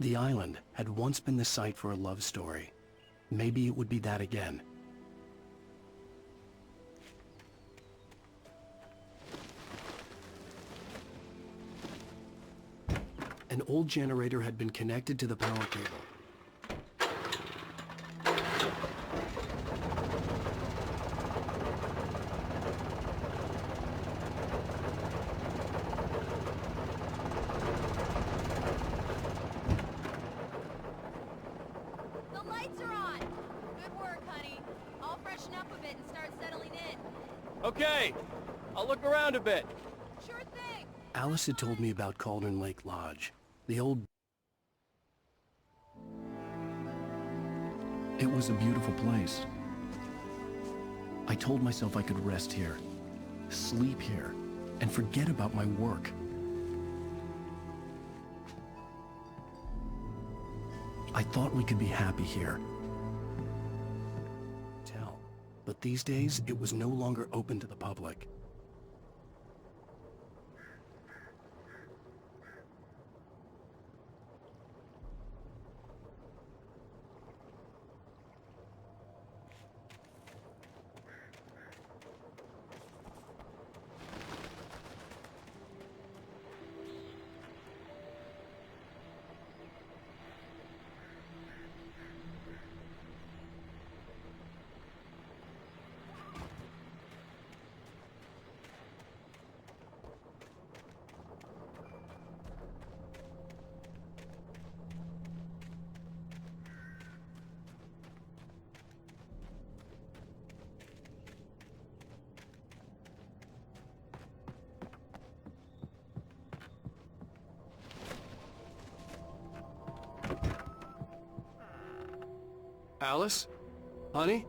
The island had once been the site for a love story. Maybe it would be that again. An old generator had been connected to the power cable. The lights are on! Good work, honey. I'll freshen up a bit and start settling in. Okay, I'll look around a bit. Sure thing! Alice had told me about Cauldron Lake Lodge. The old... It was a beautiful place. I told myself I could rest here, sleep here, and forget about my work. I thought we could be happy here. But these days, it was no longer open to the public. Alice? Honey?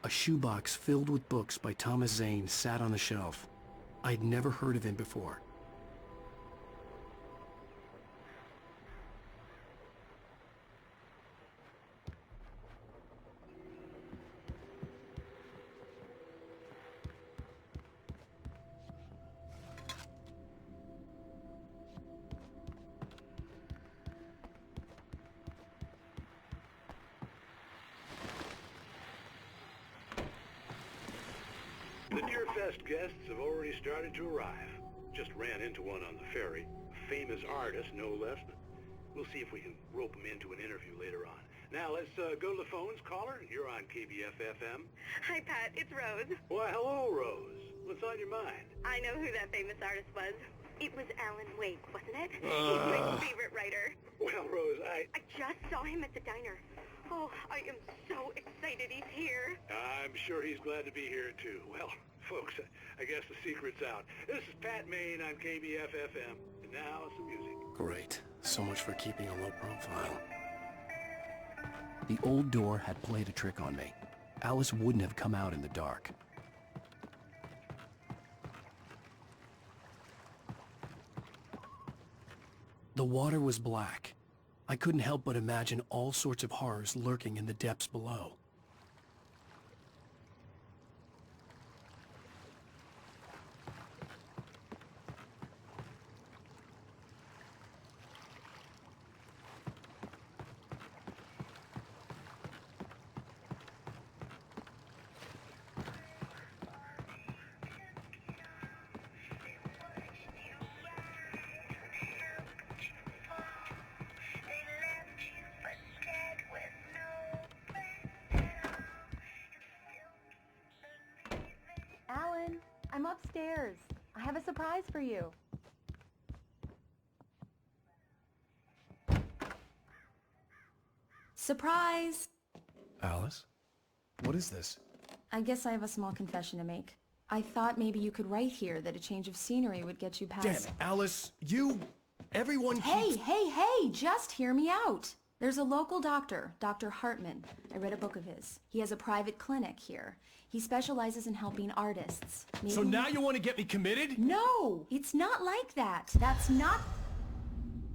A shoebox filled with books by Thomas Zane sat on the shelf. I'd never heard of him before. The Deer Fest guests have already started to arrive. Just ran into one on the ferry. A famous artist, no less. We'll see if we can rope him into an interview later on. Now, let's go to the phones. Caller, you're on KBF-FM. Hi, Pat. It's Rose. Why, hello, Rose. What's on your mind? I know who that famous artist was. It was Alan Wake, wasn't it? He's my favorite writer. Well, Rose, I just saw him at the diner. Oh, I am so excited he's here. I'm sure he's glad to be here, too. Well, folks, I guess the secret's out. This is Pat Maine on KBF-FM. And now, some music. Great. So much for keeping a low profile. The old door had played a trick on me. Alice wouldn't have come out in the dark. The water was black. I couldn't help but imagine all sorts of horrors lurking in the depths below. Alan, I'm upstairs. I have a surprise for you. Surprise! Alice? What is this? I guess I have a small confession to make. I thought maybe you could write here that a change of scenery would get you past... Damn it, Alice! Everyone Hey, just hear me out! There's a local doctor, Dr. Hartman. I read a book of his. He has a private clinic here. He specializes in helping artists. Maybe... So now you want to get me committed? No! It's not like that. That's not...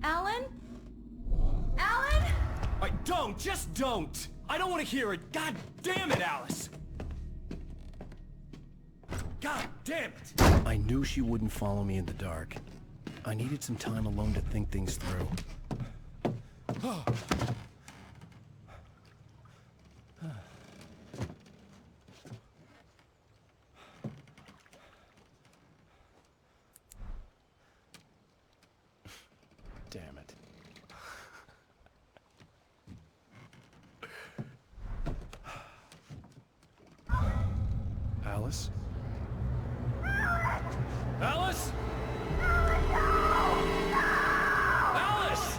Alan? Alan? Just don't! I don't want to hear it! God damn it, Alice! God damn it! I knew she wouldn't follow me in the dark. I needed some time alone to think things through. Damn it. Alice? Alice? Alice!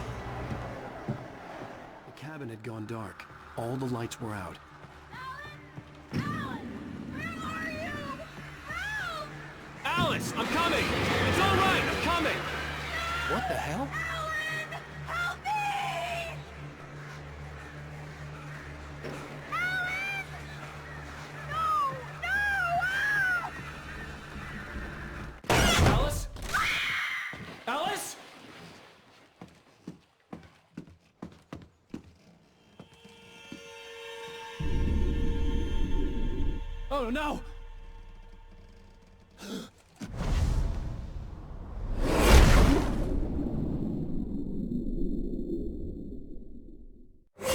The cabin had gone dark. All the lights were out. Alice, I'm coming! It's all right, I'm coming! What the hell? Help me! Alice? Alice? Oh no!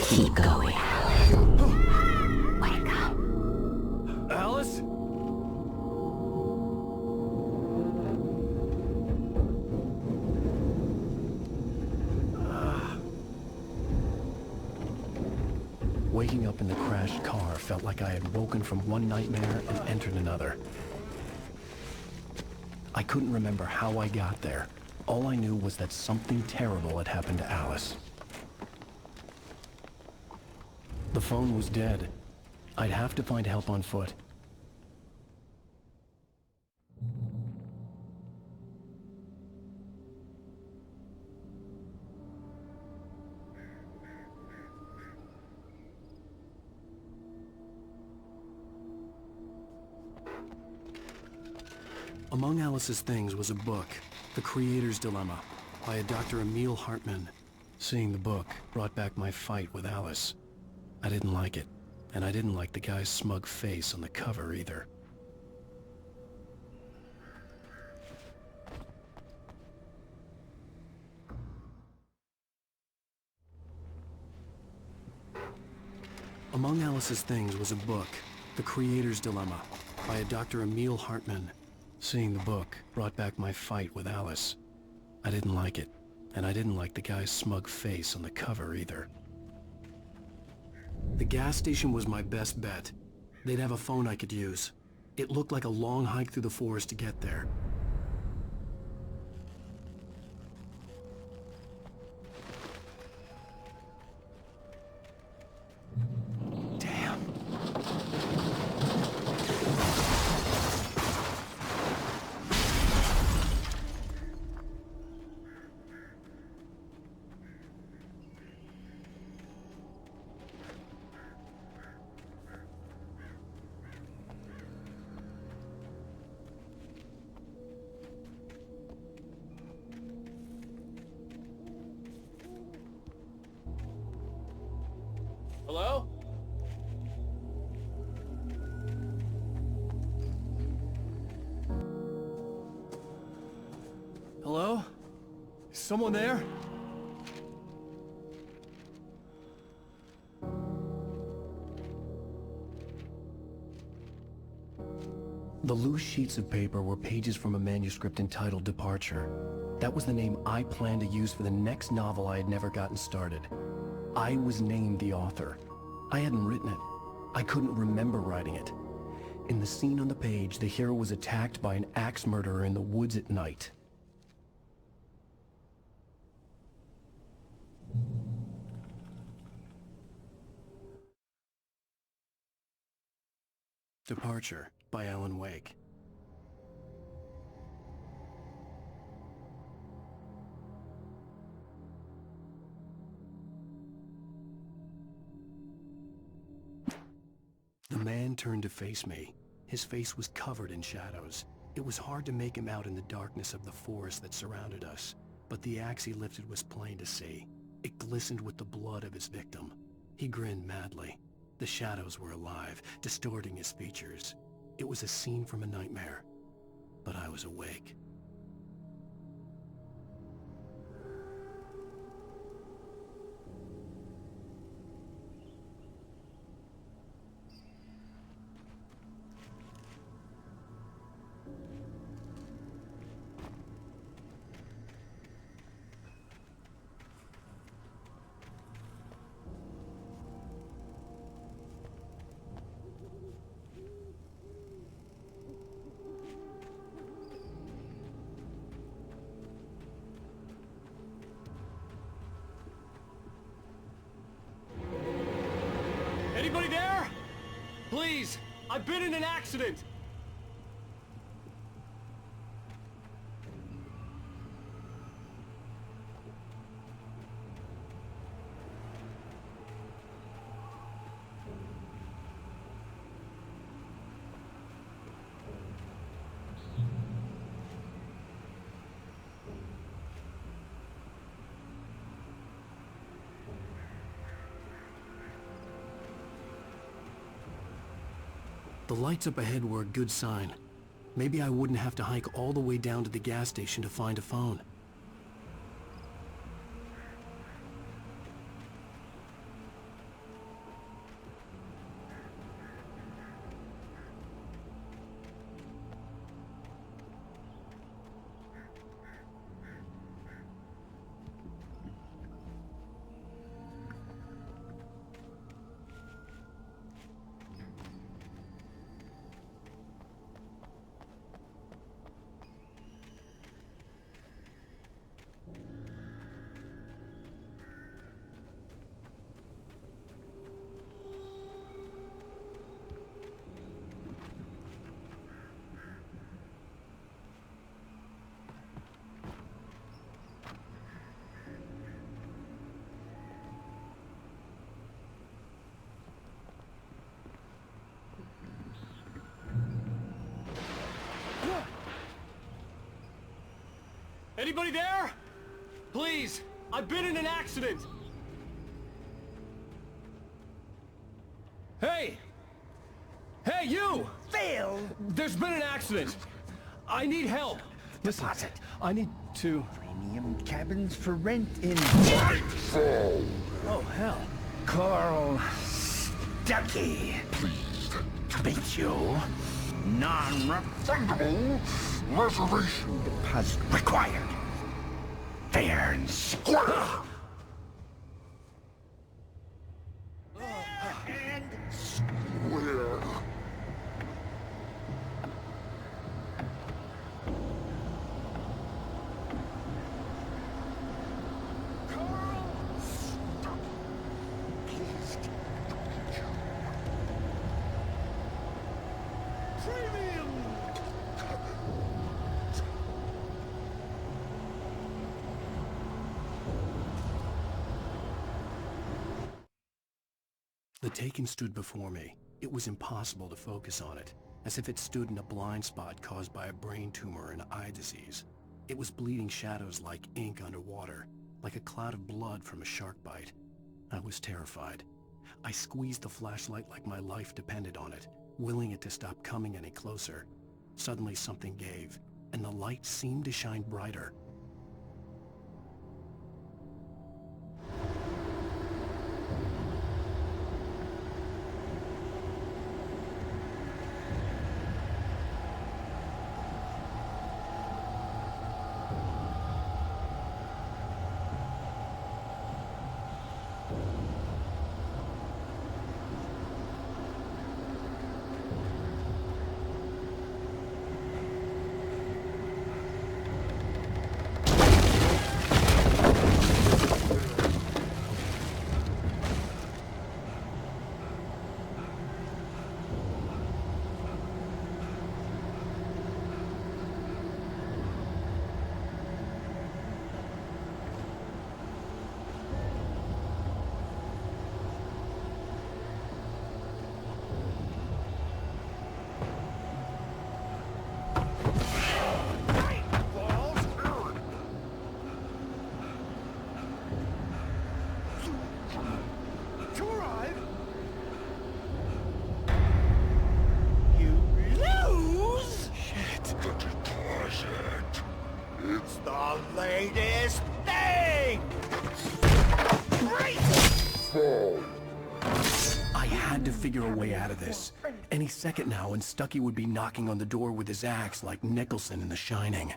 Keep going, Alan. Wake up. Alice? Waking up in the crashed car felt like I had woken from one nightmare and entered another. I couldn't remember how I got there. All I knew was that something terrible had happened to Alice. The phone was dead. I'd have to find help on foot. Among Alice's things was a book, The Creator's Dilemma, by a Dr. Emil Hartman. Seeing the book brought back my fight with Alice. I didn't like it, and I didn't like the guy's smug face on the cover either. Among Alice's things was a book, The Creator's Dilemma, by a Dr. Emil Hartman. Seeing the book brought back my fight with Alice. I didn't like it, and I didn't like the guy's smug face on the cover either. The gas station was my best bet. They'd have a phone I could use. It looked like a long hike through the forest to get there. Damn. Hello? Hello? Is someone there? The loose sheets of paper were pages from a manuscript entitled Departure. That was the name I planned to use for the next novel I had never gotten started. I was named the author. I hadn't written it. I couldn't remember writing it. In the scene on the page, the hero was attacked by an axe murderer in the woods at night. Departure by Alan Wake. The man turned to face me. His face was covered in shadows. It was hard to make him out in the darkness of the forest that surrounded us, but the axe he lifted was plain to see. It glistened with the blood of his victim. He grinned madly. The shadows were alive, distorting his features. It was a scene from a nightmare, but I was awake. Anybody there? Please, I've been in an accident. The lights up ahead were a good sign. Maybe I wouldn't have to hike all the way down to the gas station to find a phone. Anybody there? Please, I've been in an accident. Hey! Hey, you! Phil! There's been an accident. I need help. Listen, Deposit. I need to... Premium cabins for rent in... Oh, hell. Carl Stuckey. Pleased to meet you. Non-refundable reservation deposit required. Fair and square. Fair and square. The Taken stood before me. It was impossible to focus on it, as if it stood in a blind spot caused by a brain tumor and eye disease. It was bleeding shadows like ink underwater, like a cloud of blood from a shark bite. I was terrified. I squeezed the flashlight like my life depended on it, willing it to stop coming any closer. Suddenly something gave, and the light seemed to shine brighter. had to figure a way out of this. Any second now, and Stucky would be knocking on the door with his axe like Nicholson in The Shining.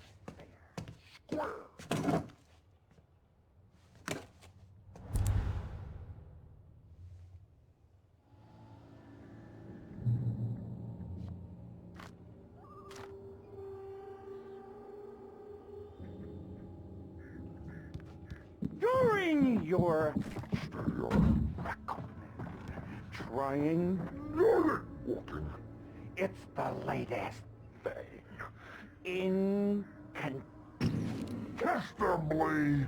During your trying, it's the latest thing. Incontestably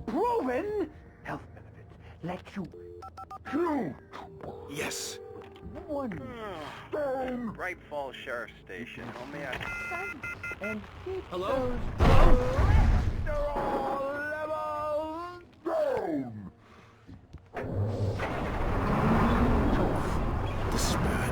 proven health benefits let you kill Yes. one stone Bright Falls Sheriff Station. Homie, and keep Hello? those cholesterol levels down. This is bad.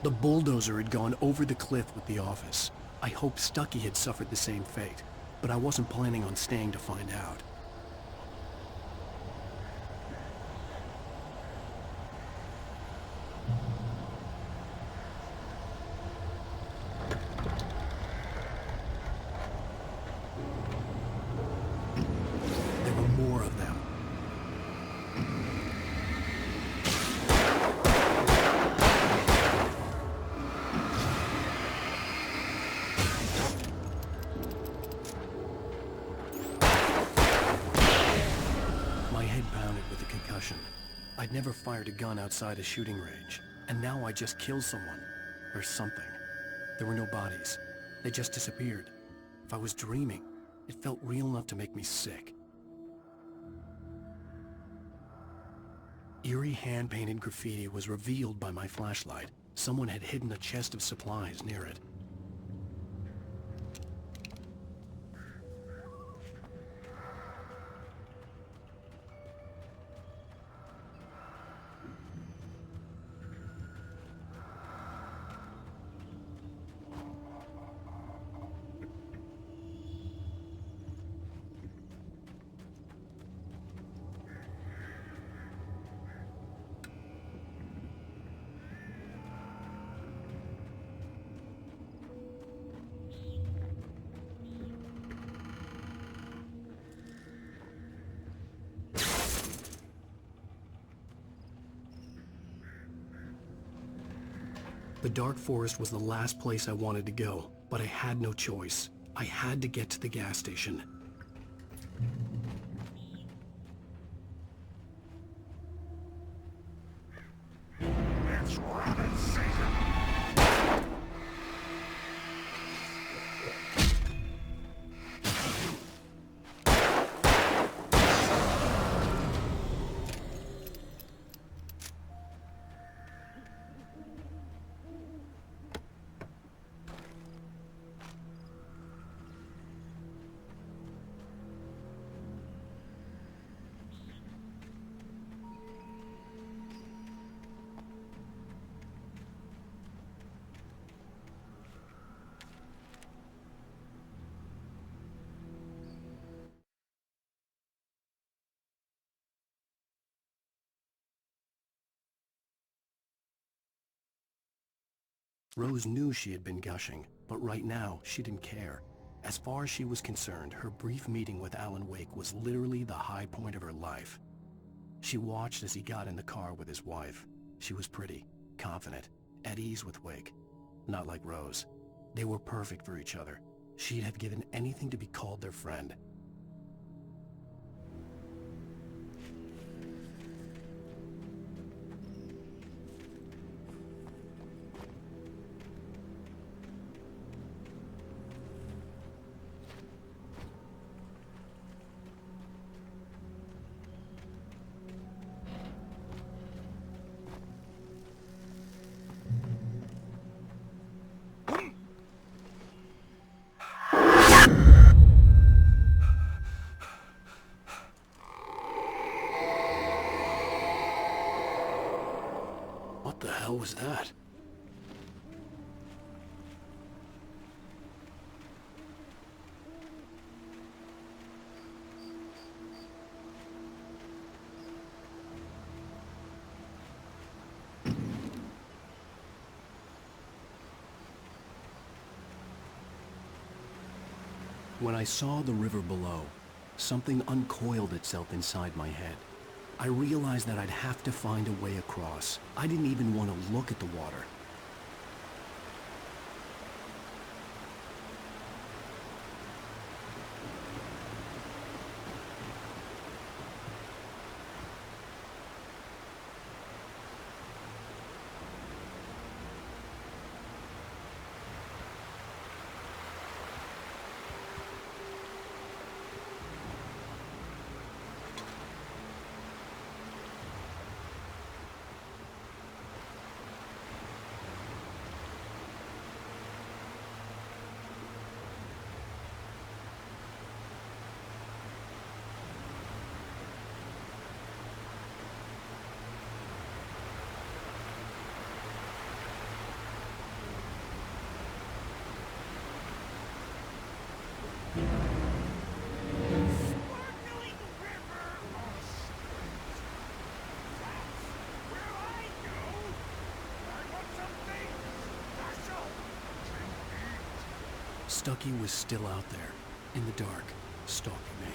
The bulldozer had gone over the cliff with the office. I hoped Stucky had suffered the same fate, but I wasn't planning on staying to find out. There were more of them. My head pounded with a concussion. I'd never fired a gun outside a shooting range, and now I just killed someone. Or something. There were no bodies. They just disappeared. If I was dreaming, it felt real enough to make me sick. Eerie hand-painted graffiti was revealed by my flashlight. Someone had hidden a chest of supplies near it. The dark forest was the last place I wanted to go, but I had no choice. I had to get to the gas station. It's rabbit season. Rose knew she had been gushing, but right now, she didn't care. As far as she was concerned, her brief meeting with Alan Wake was literally the high point of her life. She watched as he got in the car with his wife. She was pretty, confident, at ease with Wake. Not like Rose. They were perfect for each other. She'd have given anything to be called their friend. The hell was that? When I saw the river below, something uncoiled itself inside my head. I realized that I'd have to find a way across. I didn't even want to look at the water. Stucky was still out there, in the dark, stalking me.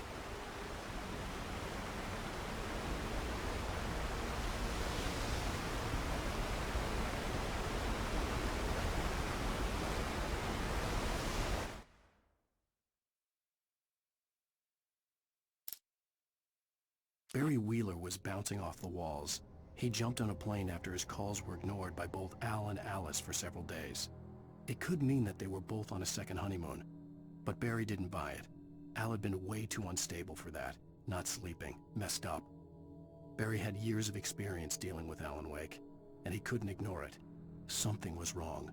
Barry Wheeler was bouncing off the walls. He jumped on a plane after his calls were ignored by both Al and Alice for several days. It could mean that they were both on a second honeymoon, but Barry didn't buy it. Al had been way too unstable for that, not sleeping, messed up. Barry had years of experience dealing with Alan Wake, and he couldn't ignore it. Something was wrong.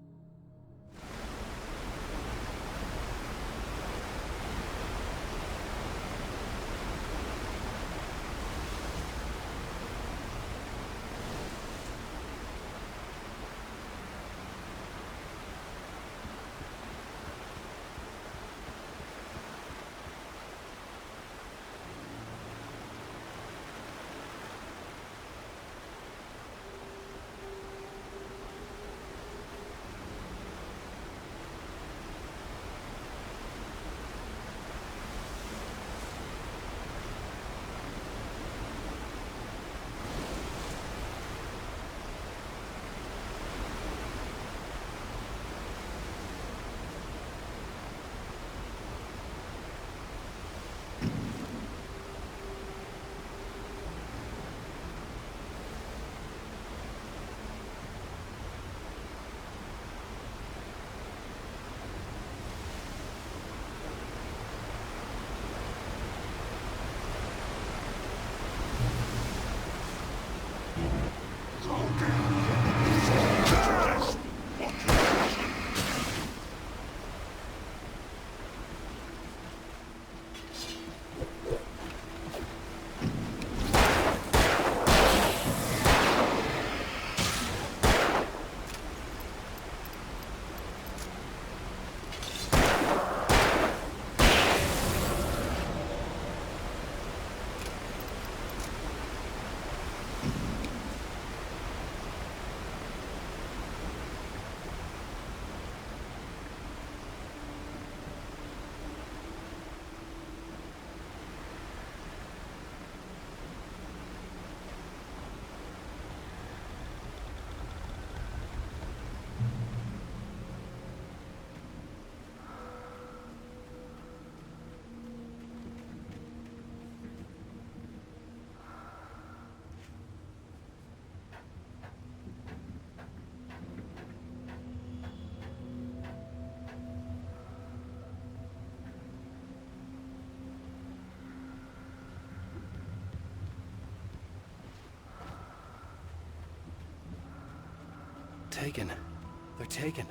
Taken. They're taken.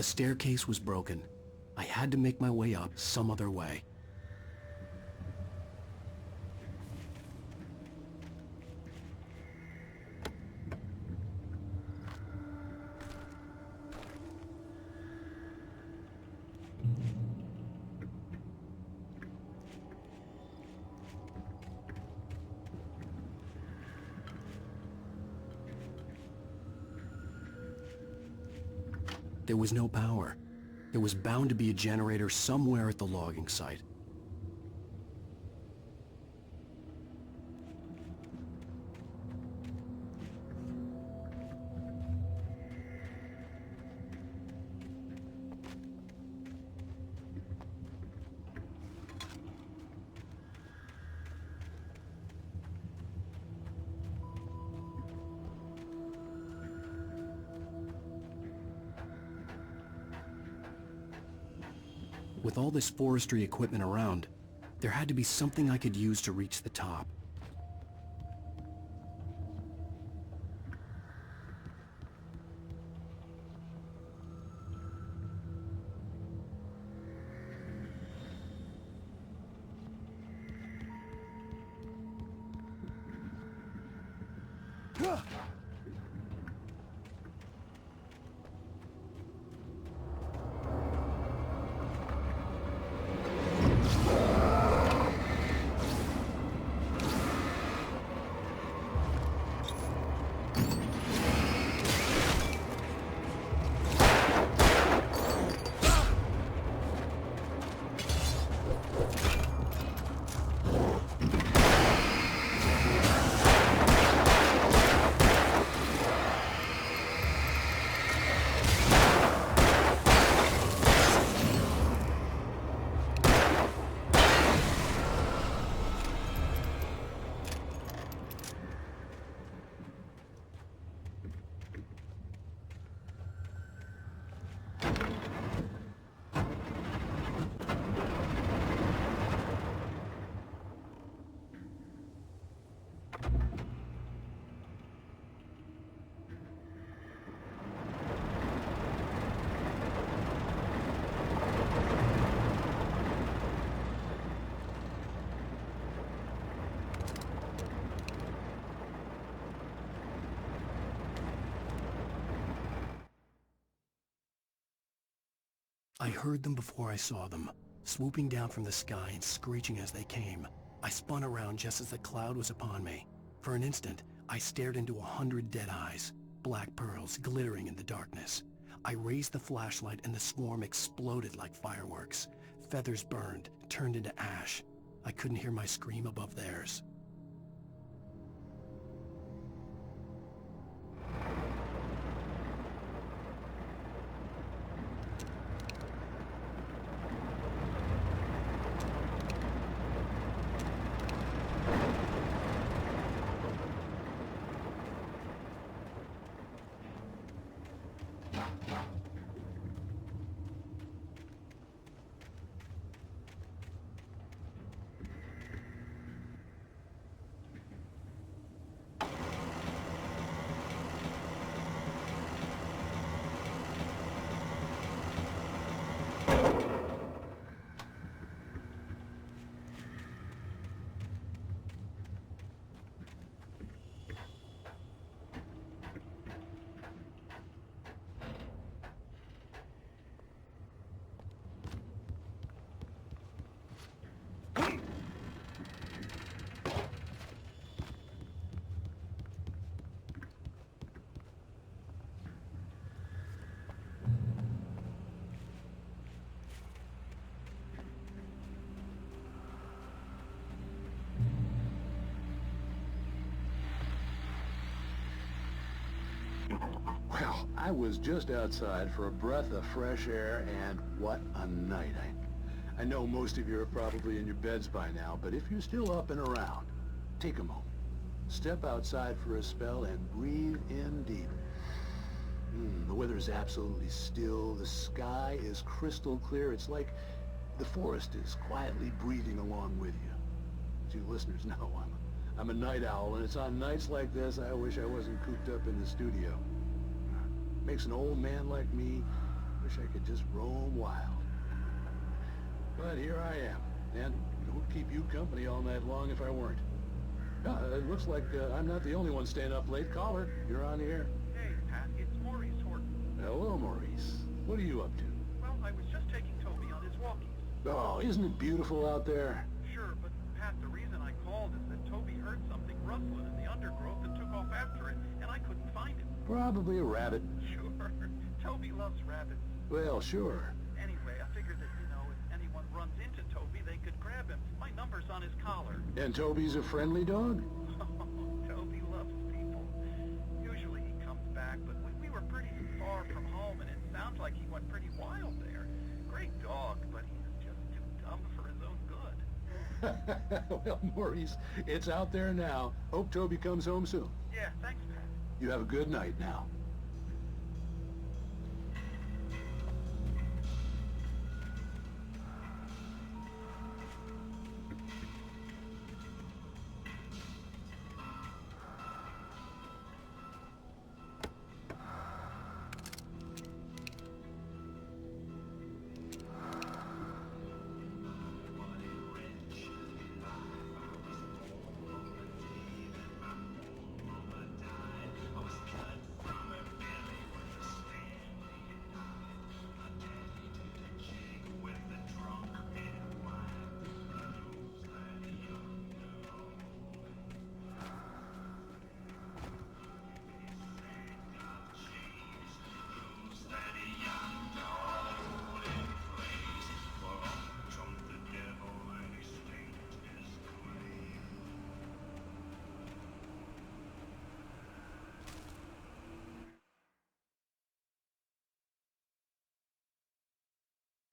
The staircase was broken. I had to make my way up some other way. There was no power. There was bound to be a generator somewhere at the logging site. With all this forestry equipment around, there had to be something I could use to reach the top. I heard them before I saw them, swooping down from the sky and screeching as they came. I spun around just as the cloud was upon me. For an instant, I stared into 100 dead eyes, black pearls glittering in the darkness. I raised the flashlight and the swarm exploded like fireworks. Feathers burned, turned into ash. I couldn't hear my scream above theirs. Well, I was just outside for a breath of fresh air, and what a night. I know most of you are probably in your beds by now, but if you're still up and around, take a moment. Step outside for a spell and breathe in deep. The weather is absolutely still. The sky is crystal clear. It's like the forest is quietly breathing along with you. As you listeners know, I'm a night owl, and it's on nights like this I wish I wasn't cooped up in the studio. Makes an old man like me Wish I could just roam wild. But here I am, and won't keep you company all night long if I weren't. It looks like I'm not the only one staying up late. Caller, you're on the air. Hey, Pat, it's Maurice Horton. Hello, Maurice. What are you up to? Well, I was just taking Toby on his walkies. Oh, isn't it beautiful out there? Sure, but Pat, the reason I called is that Toby heard something rustling in the undergrowth and took off after it, and I couldn't find it. Probably a rabbit. Sure. Toby loves rabbits. Well, sure. Anyway, I figured that, if anyone runs into Toby, they could grab him. My number's on his collar. And Toby's a friendly dog? Oh, Toby loves people. Usually he comes back, but we were pretty far from home, and it sounds like he went pretty wild there. Great dog, but he's just too dumb for his own good. Well, Maurice, it's out there now. Hope Toby comes home soon. Yeah, thanks, Pat. You have a good night now.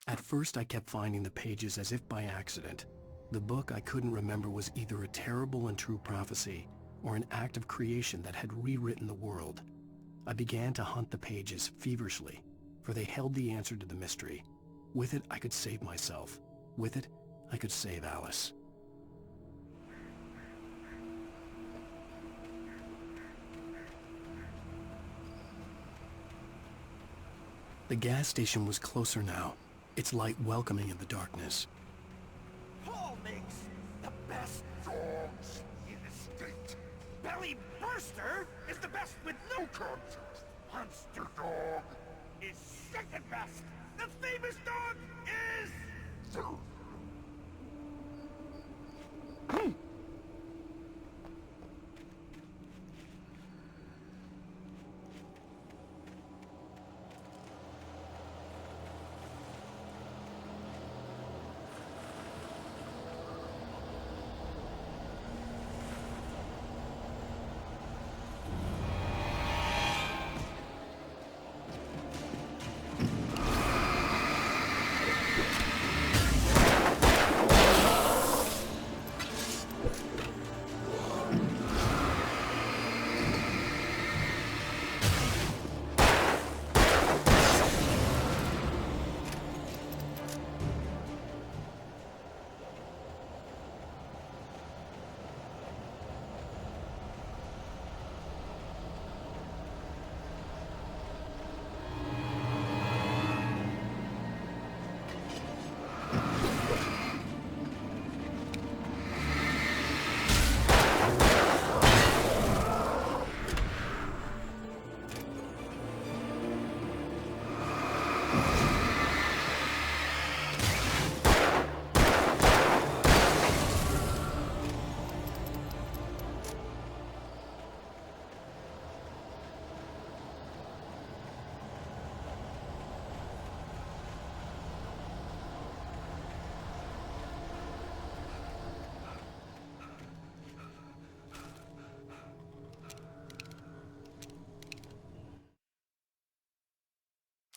At first, I kept finding the pages as if by accident. The book I couldn't remember was either a terrible and true prophecy or an act of creation that had rewritten the world. I began to hunt the pages feverishly, for they held the answer to the mystery. With it, I could save myself. With it, I could save Alice. The gas station was closer now, its light welcoming in the darkness. Paul makes the best dogs in the state. Belly Burster is the best with no contest. Monster Dog is second best. The famous dog is third.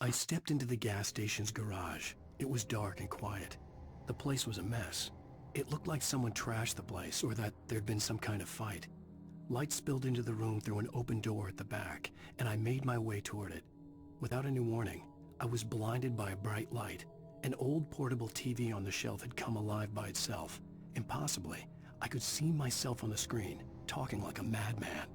I stepped into the gas station's garage. It was dark and quiet. The place was a mess. It looked like someone trashed the place or that there'd been some kind of fight. Light spilled into the room through an open door at the back, and I made my way toward it. Without any warning, I was blinded by a bright light. An old portable TV on the shelf had come alive by itself. Impossibly, I could see myself on the screen, talking like a madman.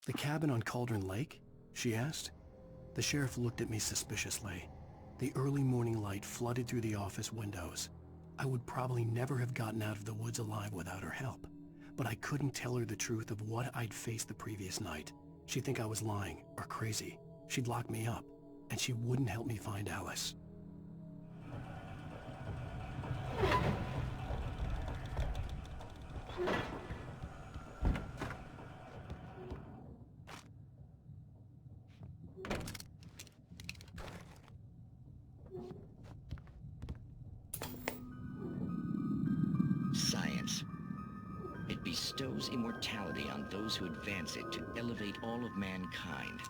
The cabin on Cauldron Lake? She asked. The sheriff looked at me suspiciously. The early morning light flooded through the office windows. I would probably never have gotten out of the woods alive without her help. But I couldn't tell her the truth of what I'd faced the previous night. She'd think I was lying or crazy. She'd lock me up, and she wouldn't help me find Alice. Science. It bestows immortality on those who advance it to elevate all of mankind.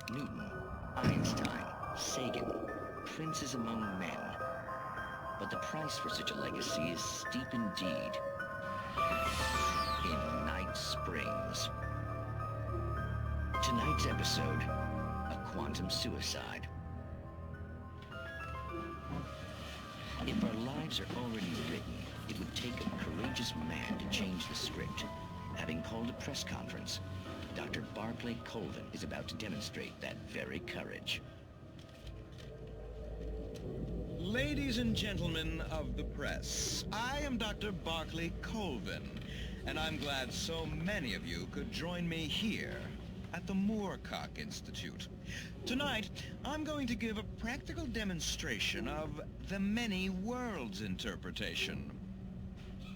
Newton, Einstein, Sagan, princes among men. But the price for such a legacy is steep indeed. In Night Springs. Tonight's episode, a quantum suicide. If our lives are already written, it would take a courageous man to change the script. Having called a press conference, Dr. Barclay Colvin is about to demonstrate that very courage. Ladies and gentlemen of the press, I am Dr. Barclay Colvin, and I'm glad so many of you could join me here at the Moorcock Institute. Tonight, I'm going to give a practical demonstration of the many worlds interpretation.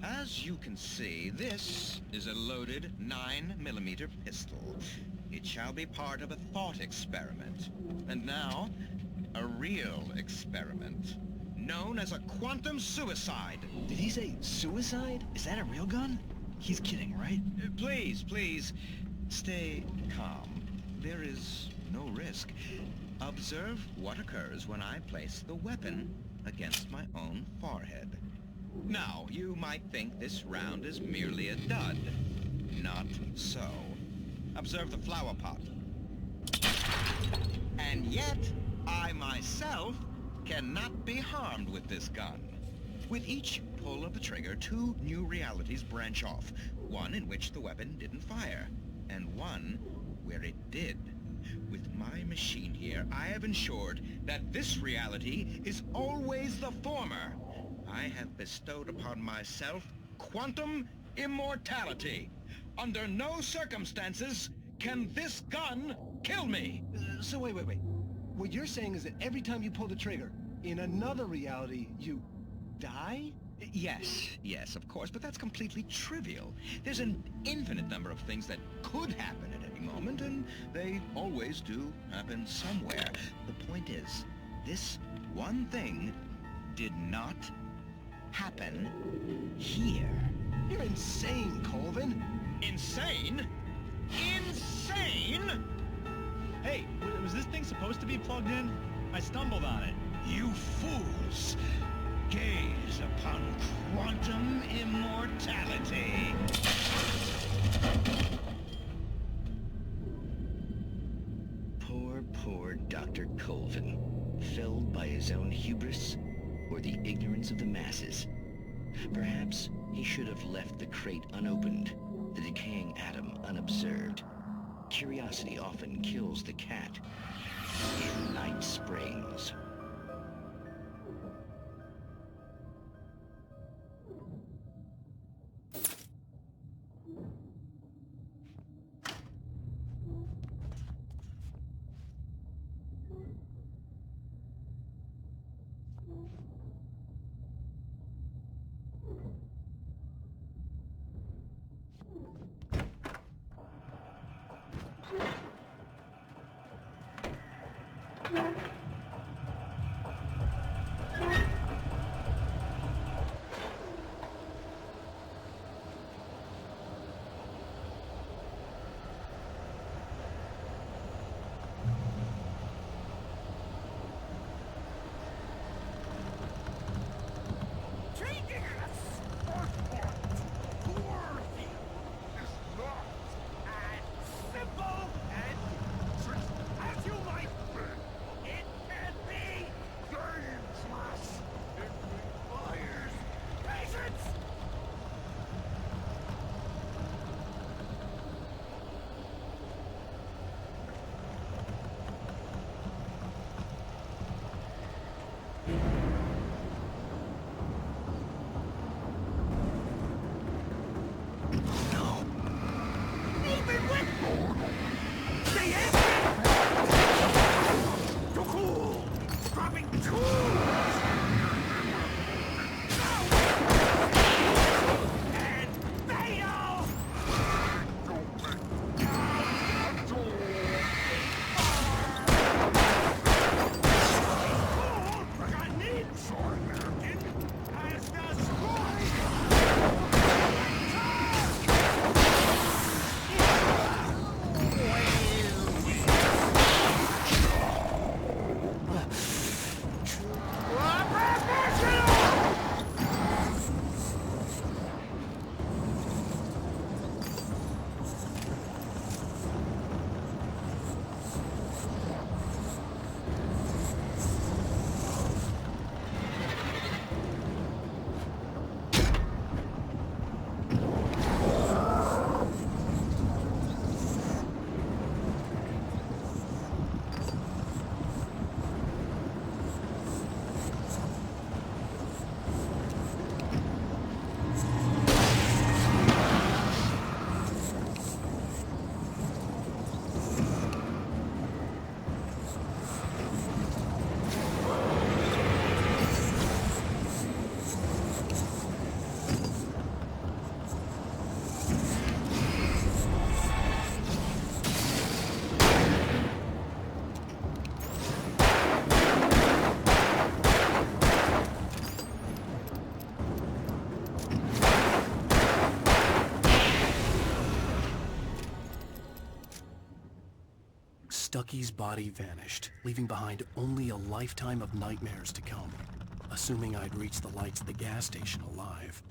As you can see, this is a loaded 9mm pistol. It shall be part of a thought experiment. And now, a real experiment, known as a quantum suicide. Did he say suicide? Is that a real gun? He's kidding, right? Please, stay calm. There is no risk. Observe what occurs when I place the weapon against my own forehead. Now, you might think this round is merely a dud. Not so. Observe the flower pot. And yet, I myself cannot be harmed with this gun. With each pull of the trigger, two new realities branch off. One in which the weapon didn't fire, and one where it did. With my machine here, I have ensured that this reality is always the former. I have bestowed upon myself quantum immortality. Under no circumstances can this gun kill me. So wait. What you're saying is that every time you pull the trigger, in another reality, you die? Yes, of course, but that's completely trivial. There's an infinite number of things that could happen at any moment, and they always do happen somewhere. The point is, this one thing did not happen here. You're insane, Colvin. Insane? Insane? Hey, was this thing supposed to be plugged in? I stumbled on it. You fools! Gaze upon quantum immortality. Poor Dr. Colvin, felled by his own hubris or the ignorance of the masses. Perhaps he should have left the crate unopened, the decaying atom unobserved. Curiosity often kills the cat. In Night Springs. Simple and as you might think. It Stucky's body vanished, leaving behind only a lifetime of nightmares to come, assuming I'd reached the lights of the gas station alive.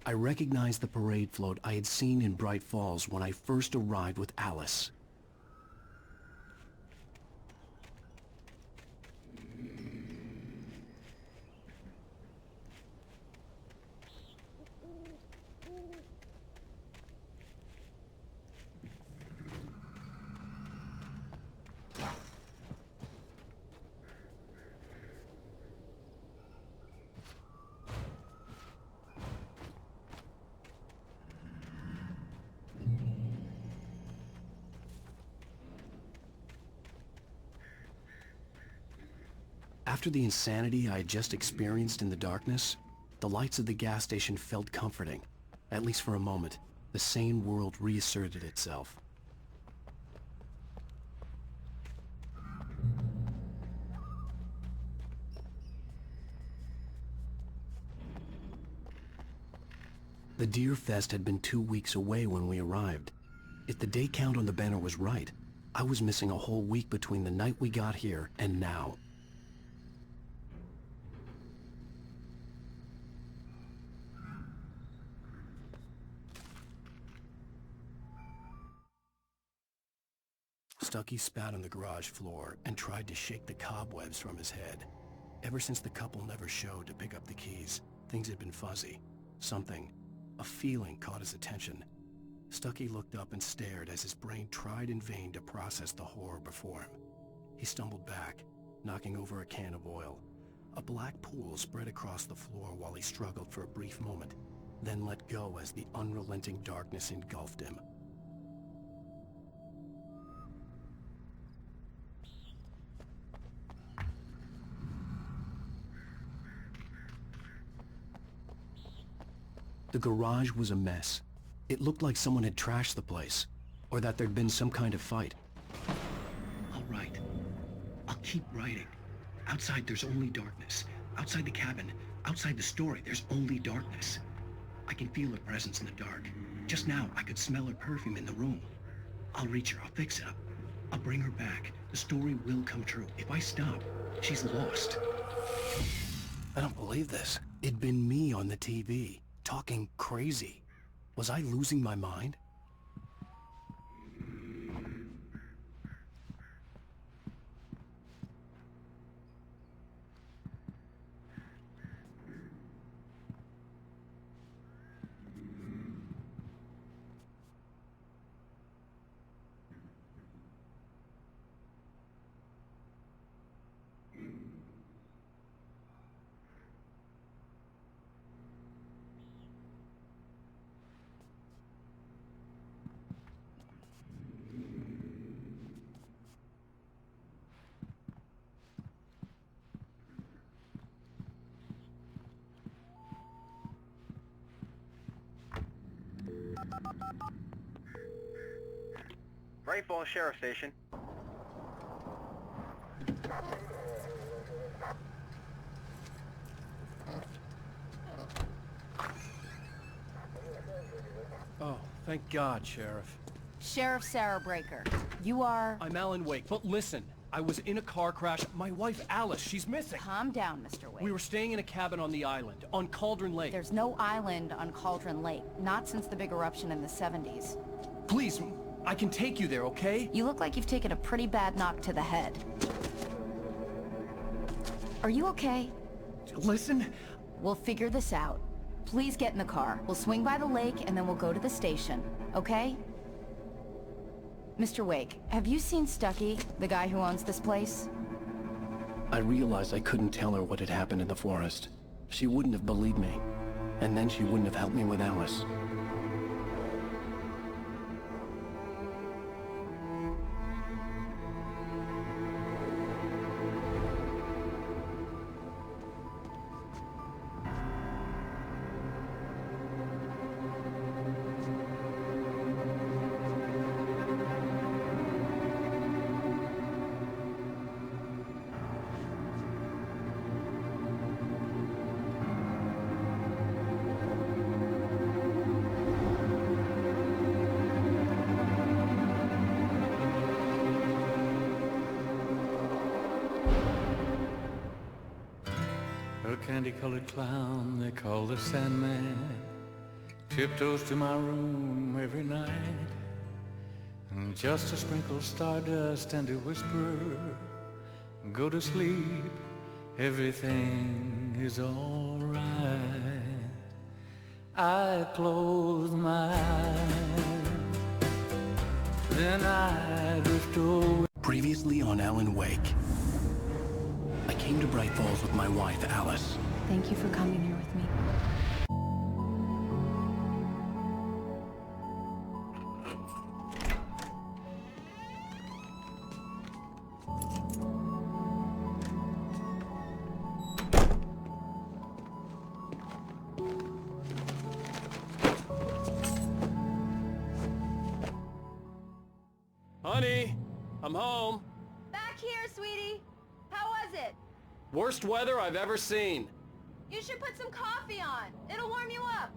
I recognized the parade float I had seen in Bright Falls when I first arrived with Alice. After the insanity I had just experienced in the darkness, the lights of the gas station felt comforting. At least for a moment, the sane world reasserted itself. The Deer Fest had been 2 weeks away when we arrived. If the day count on the banner was right, I was missing a whole week between the night we got here and now. Stucky spat on the garage floor and tried to shake the cobwebs from his head. Ever since the couple never showed to pick up the keys, things had been fuzzy. Something, a feeling, caught his attention. Stucky looked up and stared as his brain tried in vain to process the horror before him. He stumbled back, knocking over a can of oil. A black pool spread across the floor while he struggled for a brief moment, then let go as the unrelenting darkness engulfed him. The garage was a mess. It looked like someone had trashed the place, or that there'd been some kind of fight. I'll write. I'll keep writing. Outside there's only darkness. Outside the cabin, outside the story, there's only darkness. I can feel her presence in the dark. Just now, I could smell her perfume in the room. I'll reach her, I'll fix it up. I'll bring her back. The story will come true. If I stop, she's lost. I don't believe this. It'd been me on the TV. Talking crazy. Was I losing my mind? Bright Falls Sheriff Station. Oh, Thank God, Sheriff. Sheriff Sarah Breaker. You are... I'm Alan Wake, but listen. I was in a car crash. My wife, Alice, she's missing. Calm down, Mr. Wake. We were staying in a cabin on the island, on Cauldron Lake. There's no island on Cauldron Lake. Not since the big eruption in the 70s. Please, I can take you there, okay? You look like you've taken a pretty bad knock to the head. Are you okay? Listen. We'll figure this out. Please get in the car. We'll swing by the lake and then we'll go to the station, okay? Mr. Wake, have you seen Stucky, the guy who owns this place? I realized I couldn't tell her what had happened in the forest. She wouldn't have believed me. And then she wouldn't have helped me with Alice. A candy-colored clown they call the Sandman tiptoes to my room every night, and just to sprinkle stardust and to whisper, go to sleep, everything is all right. I close my eyes, then I drift away. Previously on Alan Wake. I came to Bright Falls with my wife, Alice. Thank you for coming here with me. Honey, I'm home. Back here, sweetie. How was it? Worst weather I've ever seen. You should put some coffee on. It'll warm you up.